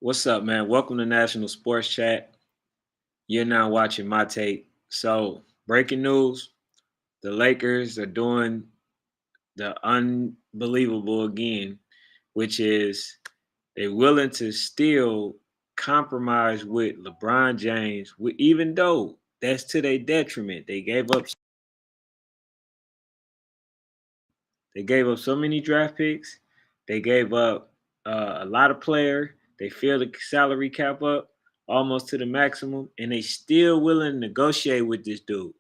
What's up, man? Welcome to National Sports Chat. You're now watching my take. So, breaking news: the Lakers are doing the unbelievable again, which is they're willing to still compromise with LeBron James, even though that's to their detriment. They gave up so many draft picks. They gave up a lot of player. They filled the salary cap up almost to the maximum, and they still willing to negotiate with this dude.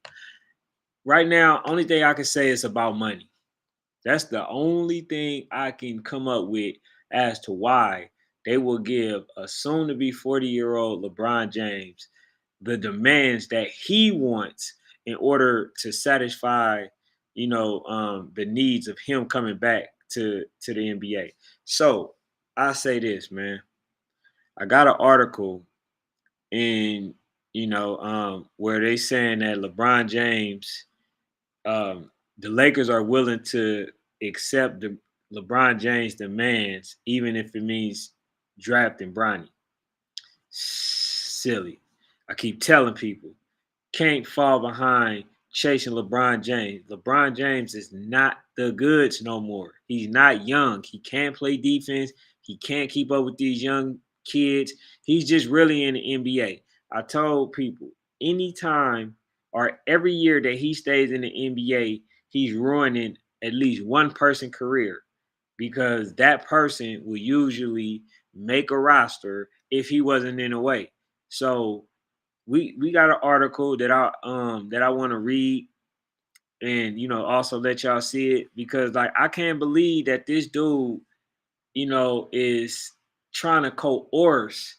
Right now, only thing I can say is about money. That's the only thing I can come up with as to why they will give a soon to be 40-year-old LeBron James the demands that he wants in order to satisfy, the needs of him coming back to the NBA. So I say this, man. I got an article in, where they saying that LeBron James, the Lakers are willing to accept the LeBron James demands, even if it means drafting Bronny. Silly. I keep telling people, can't fall behind chasing LeBron James. LeBron James is not the goods no more. He's not young. He can't play defense. He can't keep up with these young kids. He's just really in the NBA. I told people anytime or every year that he stays in the NBA, he's ruining at least one person's career because that person will usually make a roster if he wasn't in the way. So we got an article that I want to read and also let y'all see it because like I can't believe that this dude is trying to coerce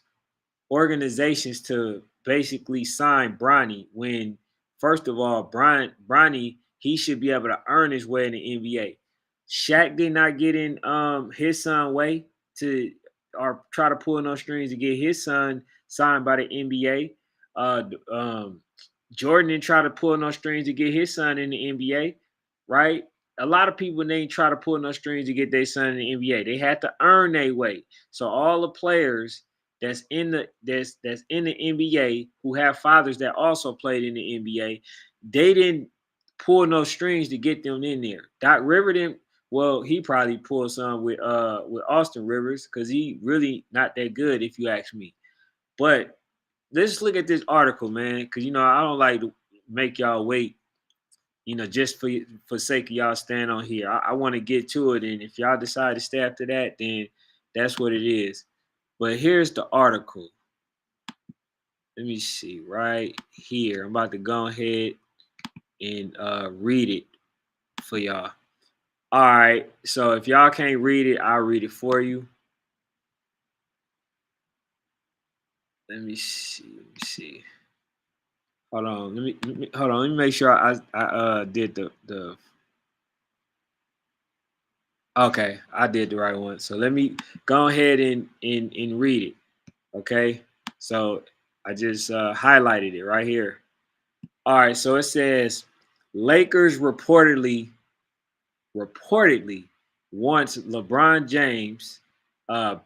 organizations to basically sign Bronny when first of all Bronny he should be able to earn his way in the NBA. Shaq did not get in his son way to or try to pull no strings to get his son signed by the NBA. Jordan didn't try to pull no strings to get his son in the NBA, right? A lot of people didn't try to pull no strings to get their son in the NBA. They had to earn their way. So all the players that's in the NBA who have fathers that also played in the NBA, they didn't pull no strings to get them in there. Doc River didn't. Well, he probably pulled some with Austin Rivers because he really not that good if you ask me. But let's look at this article, man, because I don't like to make y'all wait. Just for sake of y'all staying on here, I want to get to it, and if y'all decide to stay after that, then that's what it is. But here's the article. Let me see right here. I'm about to go ahead and read it for y'all. All right. So if y'all can't read it, I'll read it for you. Let me see. Let me see. Hold on. Let me hold on. Let me make sure I did the. Okay, I did the right one. So let me go ahead and read it. Okay. So I just highlighted it right here. All right. So it says Lakers reportedly wants LeBron James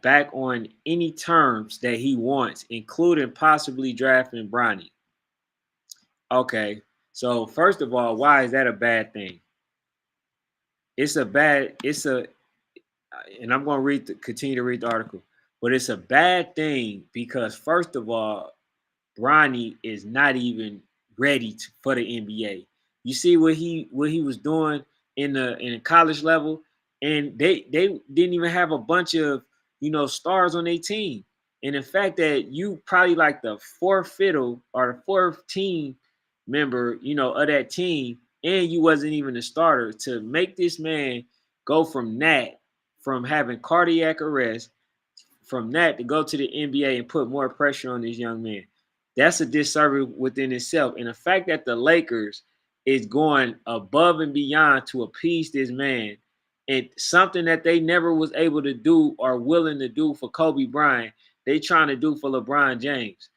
back on any terms that he wants, including possibly drafting Bronny. Okay, so first of all, why is that a bad thing? It's a, and I'm going to continue to read the article, but it's a bad thing because first of all, Bronny is not even ready for the NBA. You see what he was doing in the college level, and they didn't even have a bunch of stars on their team. And the fact that you probably like the fourth fiddle or the fourth team member, of that team, and you wasn't even a starter to make this man go from having cardiac arrest, from that to go to the NBA and put more pressure on this young man. That's a disservice within itself. And the fact that the Lakers is going above and beyond to appease this man and something that they never was able to do or willing to do for Kobe Bryant, they trying to do for LeBron James.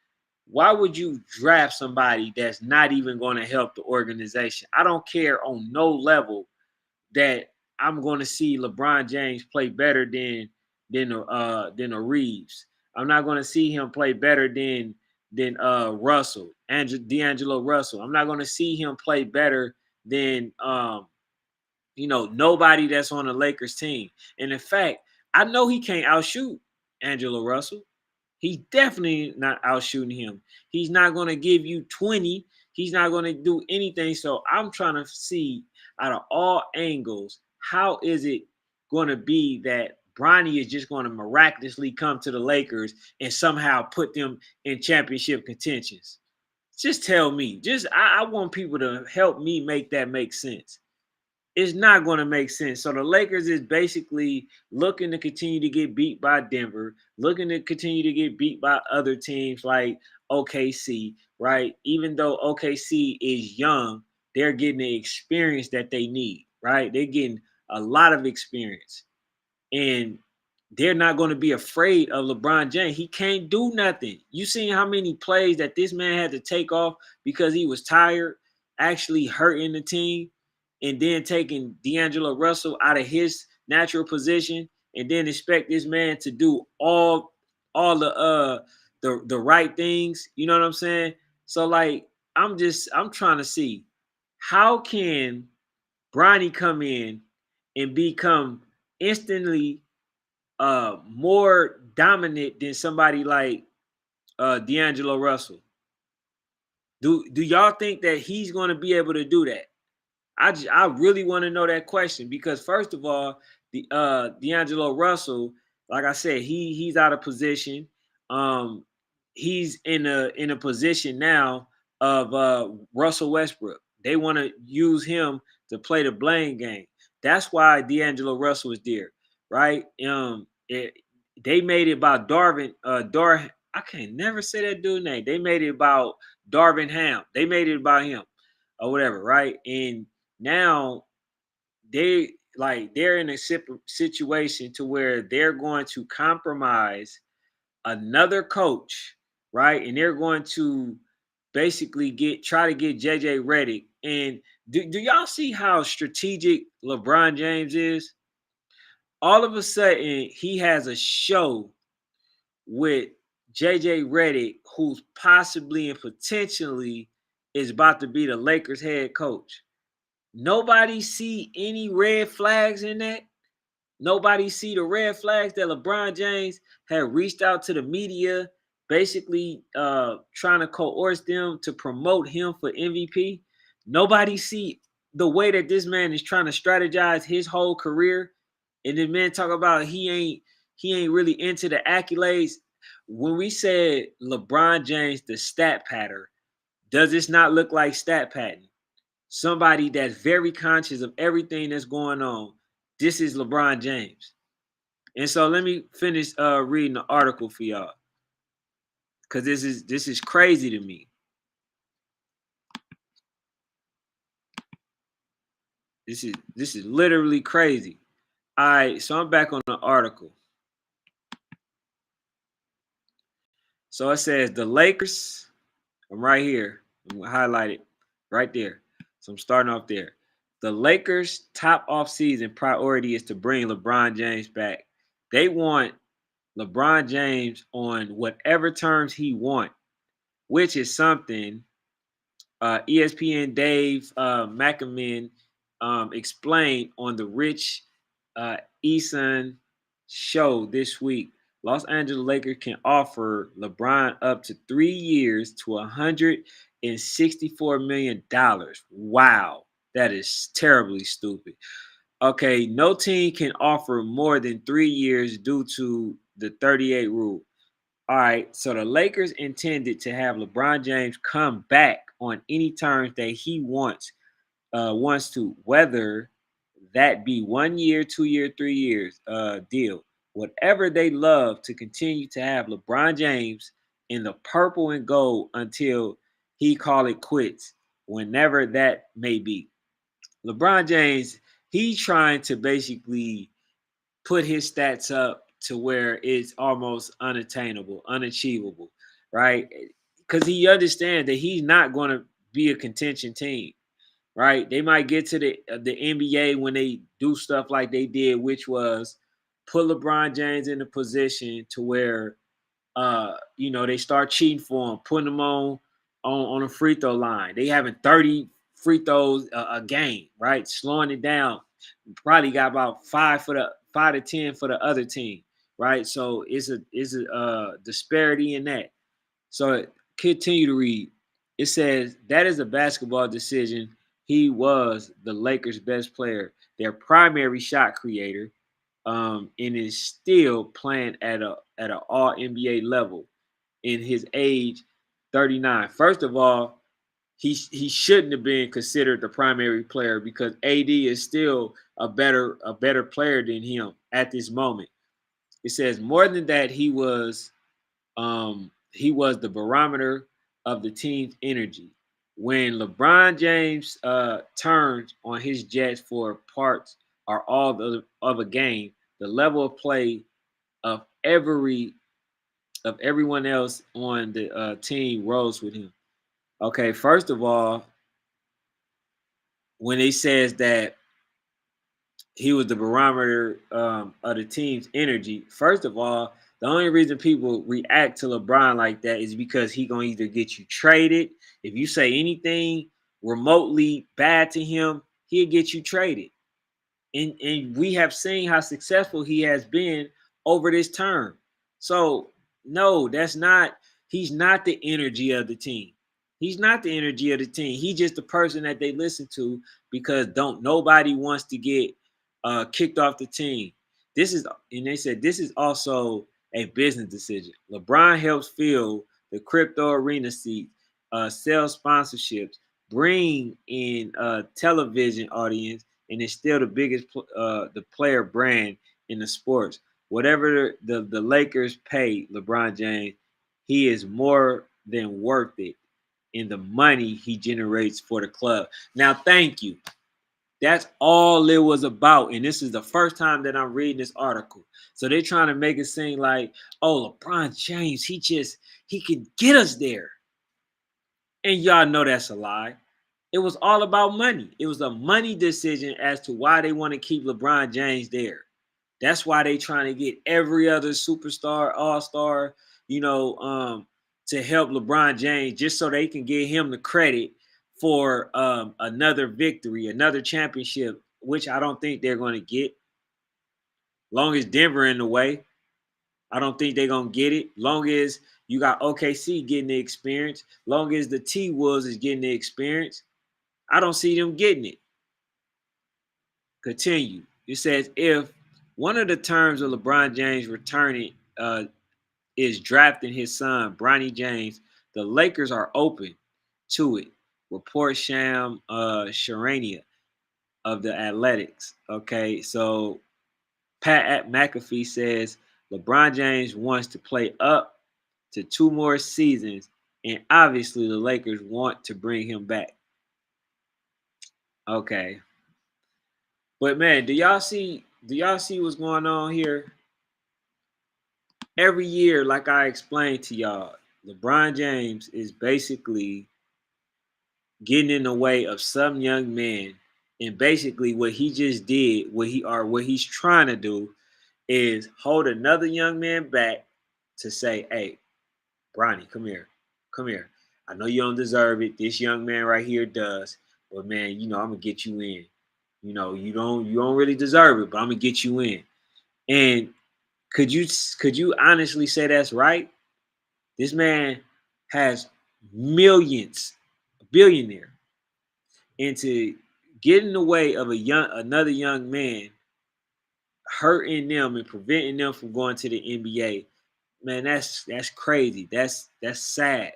Why would you draft somebody that's not even going to help the organization? I don't care on no level that I'm going to see LeBron James play better than a Reeves. I'm not going to see him play better than Russell and D'Angelo Russell. I'm not going to see him play better than nobody that's on the Lakers team. And in fact, I know he can't outshoot Angelo Russell. He's definitely not outshooting him. He's not going to give you 20. He's not going to do anything. So I'm trying to see out of all angles, how is it going to be that Bronny is just going to miraculously come to the Lakers and somehow put them in championship contentions? Just tell me. I want people to help me make that make sense. It's not going to make sense. So the Lakers is basically looking to continue to get beat by Denver, looking to continue to get beat by other teams like OKC, right? Even though OKC is young, they're getting the experience that they need, right? They're getting a lot of experience. And they're not going to be afraid of LeBron James. He can't do nothing. You seen how many plays that this man had to take off because he was tired, actually hurting the team, and then taking D'Angelo Russell out of his natural position, and then expect this man to do all the right things. You know what I'm saying? So like I'm trying to see, how can Bronny come in and become instantly more dominant than somebody like D'Angelo Russell? Do y'all think that he's going to be able to do that? I really want to know that question, because first of all, the D'Angelo Russell, like I said, he's out of position. Um, he's in a position now of Russell Westbrook. They want to use him to play the blame game. That's why D'Angelo Russell is there, right? They made it about Darvin. I can't never say that dude's name. They made it about Darvin Ham. They made it about him or whatever, right? And now they're in a situation to where they're going to compromise another coach, right? And they're going to basically try to get JJ Redick. And do y'all see how strategic LeBron James is? All of a sudden, he has a show with JJ Redick, who's possibly and potentially is about to be the Lakers head coach. Nobody see any red flags in that. Nobody see the red flags that LeBron James had reached out to the media, basically trying to coerce them to promote him for MVP. Nobody see the way that this man is trying to strategize his whole career. And the man talk about he ain't really into the accolades. When we said LeBron James, the stat patter, does this not look like stat pattern? Somebody that's very conscious of everything that's going on. This is LeBron James. And so let me finish reading the article for y'all, because this is crazy to me. This is literally crazy. All right, so I'm back on the article. So it says the Lakers. I'm right here. I'm gonna highlight it right there. So I'm starting off there. The Lakers' top offseason priority is to bring LeBron James back. They want LeBron James on whatever terms he wants, which is something ESPN Dave McAmin explained on the Rich Eason show this week. Los Angeles Lakers can offer LeBron up to 3 years to $164 million. Wow, that is terribly stupid. Okay, no team can offer more than 3 years due to the 38 rule. All right, so the Lakers intended to have LeBron James come back on any terms that he wants to, whether that be 1 year, 2 year, 3 years deal. Whatever, they love to continue to have LeBron James in the purple and gold until he call it quits, whenever that may be. LeBron James, he's trying to basically put his stats up to where it's almost unattainable, unachievable, right? Because he understands that he's not going to be a contention team, right? They might get to the NBA when they do stuff like they did, which was put LeBron James in a position to where They start cheating for him, putting him on a free throw line. They having 30 free throws a game, right? Slowing it down. Probably got about 5 to 10 for the other team, right? So it's a disparity in that. So continue to read. It says that is a basketball decision. He was the Lakers' best player, their primary shot creator, and is still playing at an all NBA level in his age 39. First of all, he shouldn't have been considered the primary player because AD is still a better player than him at this moment. It says more than that, he was the barometer of the team's energy. When LeBron James turns on his jets for parts or all of a game, the level of play of everyone else on the team rose with him. Okay, first of all, when he says that he was the barometer of the team's energy. First of all, the only reason people react to LeBron like that is because he gonna either get you traded. If you say anything remotely bad to him, he'll get you traded. And we have seen how successful he has been over this term. So no, that's not. He's not the energy of the team. He's not the energy of the team. He's just the person that they listen to because don't nobody wants to get kicked off the team. And they said this is also a business decision. LeBron helps fill the crypto arena seats, sell sponsorships, bring in television audience, and is still the biggest the player brand in the sports. Whatever the Lakers pay LeBron James, he is more than worth it in the money he generates for the club. Now, thank you. That's all it was about. And this is the first time that I'm reading this article. So they're trying to make it seem like, oh, LeBron James, he can get us there. And y'all know that's a lie. It was all about money. It was a money decision as to why they want to keep LeBron James there. That's why they trying to get every other superstar, all-star, to help LeBron James just so they can give him the credit for another victory, another championship, which I don't think they're going to get. Long as Denver in the way, I don't think they're going to get it. Long as you got OKC getting the experience, long as the T-Wolves is getting the experience, I don't see them getting it. Continue. It says if one of the terms of LeBron James returning is drafting his son, Bronny James, the Lakers are open to it. Report Sham Sharania of the Athletics. Okay, so Pat McAfee says LeBron James wants to play up to 2 more seasons, and obviously the Lakers want to bring him back. Okay. But man, do y'all see what's going on here? Every year, like I explained to y'all, LeBron James is basically getting in the way of some young man. And basically what he just did, what he's trying to do is hold another young man back to say, hey, Bronny, come here. Come here. I know you don't deserve it. This young man right here does. But man, I'm gonna get you in. You don't really deserve it, but I'm gonna get you in. And could you honestly say that's right? This man has millions, a billionaire, and to get in the way of another young man, hurting them and preventing them from going to the NBA, man, that's crazy. That's sad.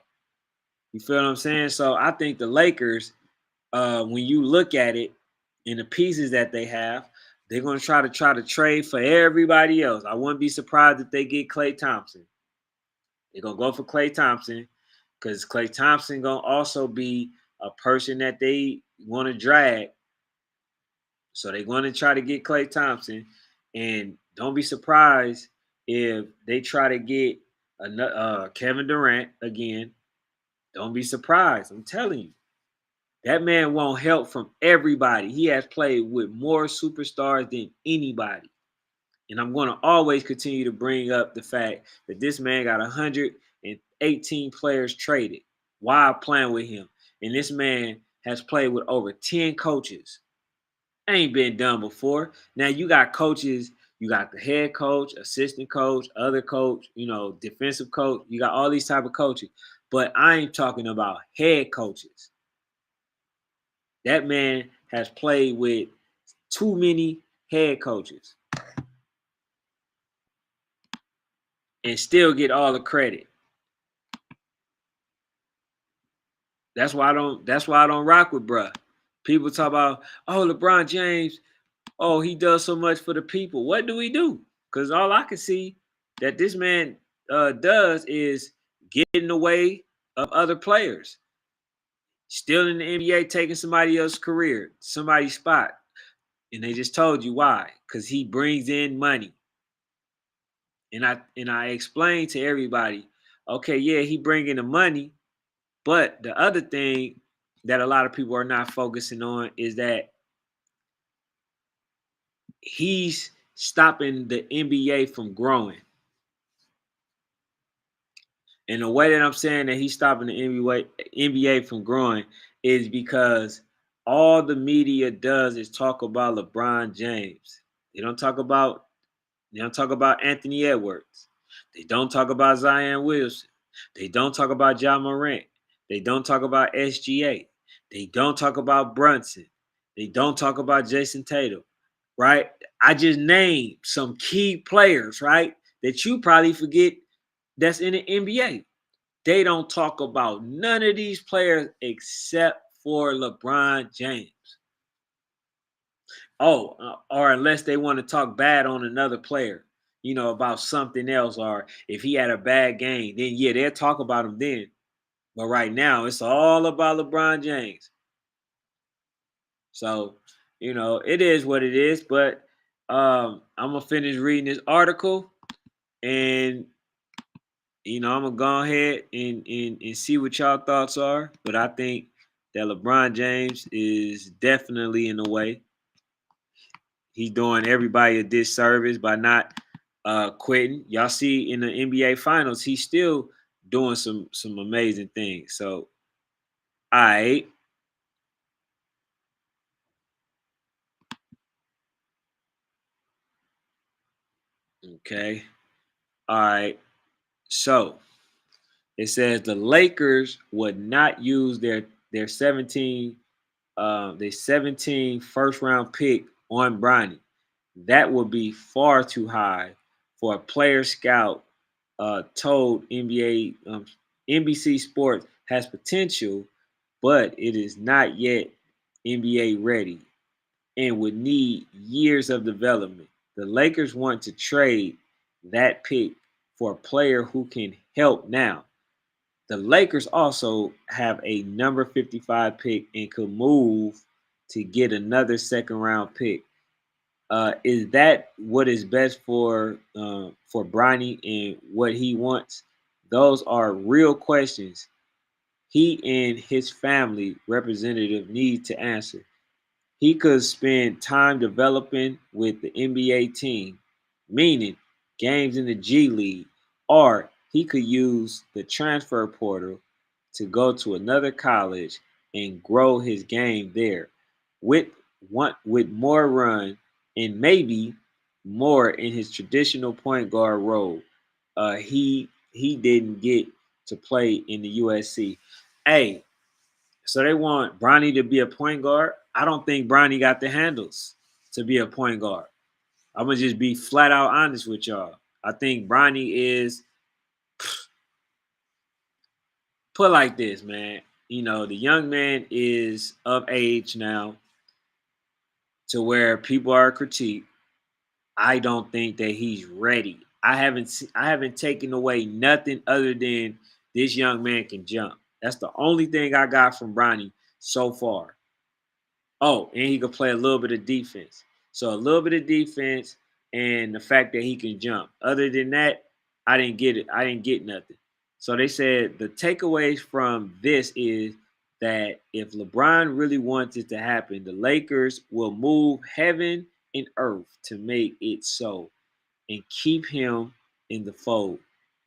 You feel what I'm saying? So I think the Lakers, when you look at it in the pieces that they have, they're gonna try to trade for everybody else. I wouldn't be surprised if they get Klay Thompson. They're gonna go for Klay Thompson because Klay Thompson gonna also be a person that they want to drag. So they're going to try to get Klay Thompson, and don't be surprised if they try to get Kevin Durant again. Don't be surprised. I'm telling you, that man won't help from everybody. He has played with more superstars than anybody. And I'm going to always continue to bring up the fact that this man got 118 players traded while playing with him. And this man has played with over 10 coaches. Ain't been done before. Now you got coaches, you got the head coach, assistant coach, other coach, defensive coach. You got all these type of coaches. But I ain't talking about head coaches. That man has played with too many head coaches and still get all the credit. That's why I don't rock with bruh. People talk about, oh, LeBron James, oh, he does so much for the people. What do he do? Because all I can see that this man does is get in the way of other players. Still in the NBA, taking somebody else's career, somebody's spot. And they just told you why. Because he brings in money. And I explained to everybody, okay, yeah, he bring in the money, but the other thing that a lot of people are not focusing on is that he's stopping the NBA from growing. And the way that I'm saying that he's stopping the NBA from growing is because all the media does is talk about LeBron James. They don't talk about Anthony Edwards. They don't talk about Zion Wilson. They don't talk about John Morant. They don't talk about SGA. They don't talk about Brunson. They don't talk about Jason Tatum. Right? I just named some key players, right? That you probably forget that's in the NBA. They don't talk about none of these players except for LeBron James. Or unless they want to talk bad on another player, about something else, or if he had a bad game, then yeah, they'll talk about him then. But right now, it's all about LeBron James. So, it is what it is. But I'm gonna finish reading this article, and I'm gonna go ahead and see what y'all thoughts are. But I think that LeBron James is definitely in the way. He's doing everybody a disservice by not quitting. Y'all see in the NBA Finals, he's still doing some amazing things. So, all right, okay, all right. So it says the Lakers would not use their 17 first round pick on Bronny. That would be far too high for a player scout told NBC Sports has potential, but it is not yet NBA ready and would need years of development. The Lakers want to trade that pick for a player who can help now. The Lakers also have a number 55 pick and could move to get another second round pick. Is that what is best for Bronny and what he wants? Those are real questions he and his family representative need to answer. He could spend time developing with the NBA team, meaning games in the G League, or he could use the transfer portal to go to another college and grow his game there with with more run and maybe more in his traditional point guard role. He didn't get to play in the USC. Hey, so they want Bronny to be a point guard. I don't think Bronny got the handles to be a point guard. I'm gonna just be flat out honest with y'all. I think Bronny is put like this, man. The young man is of age now to where people are critiqued. I don't think that he's ready. I haven't taken away nothing other than this young man can jump. That's the only thing I got from Bronny so far. Oh, and he could play a little bit of defense. So a little bit of defense and the fact that he can jump. Other than that, I didn't get it. I didn't get nothing. So they said the takeaways from this is that if LeBron really wants it to happen, the Lakers will move heaven and earth to make it so. and keep him in the fold.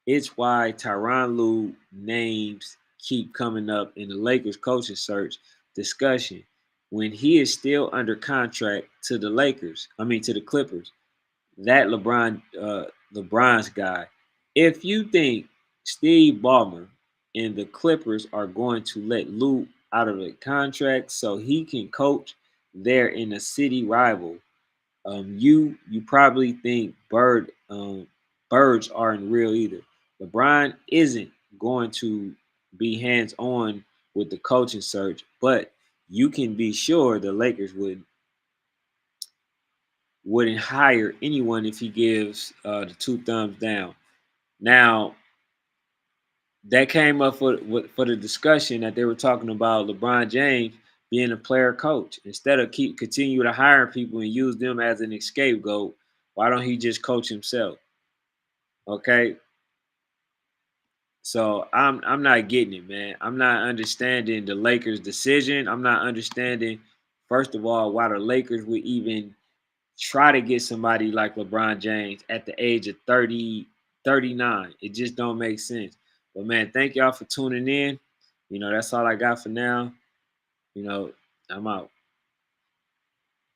It's why Tyronn Lue names keep coming up in the Lakers coaching search discussion when he is still under contract to the Lakers. I mean to the Clippers. That LeBron's guy. If you think Steve Ballmer and the Clippers are going to let Lue out of the contract so he can coach there in a city rival, you probably think birds aren't real either. LeBron isn't going to be hands on with the coaching search, but you can be sure the Lakers wouldn't hire anyone if he gives the two thumbs down. Now that came up for the discussion that they were talking about LeBron James being a player coach instead of keep continue to hire people and use them as an scapegoat. Why don't he just coach himself? Okay, so I'm not getting it, man. I'm not understanding the Lakers' decision. I'm not understanding, first of all, why the Lakers would even try to get somebody like LeBron James at the age of 30, 39. It just don't make sense. But man, thank y'all for tuning in. That's all I got for now. I'm out.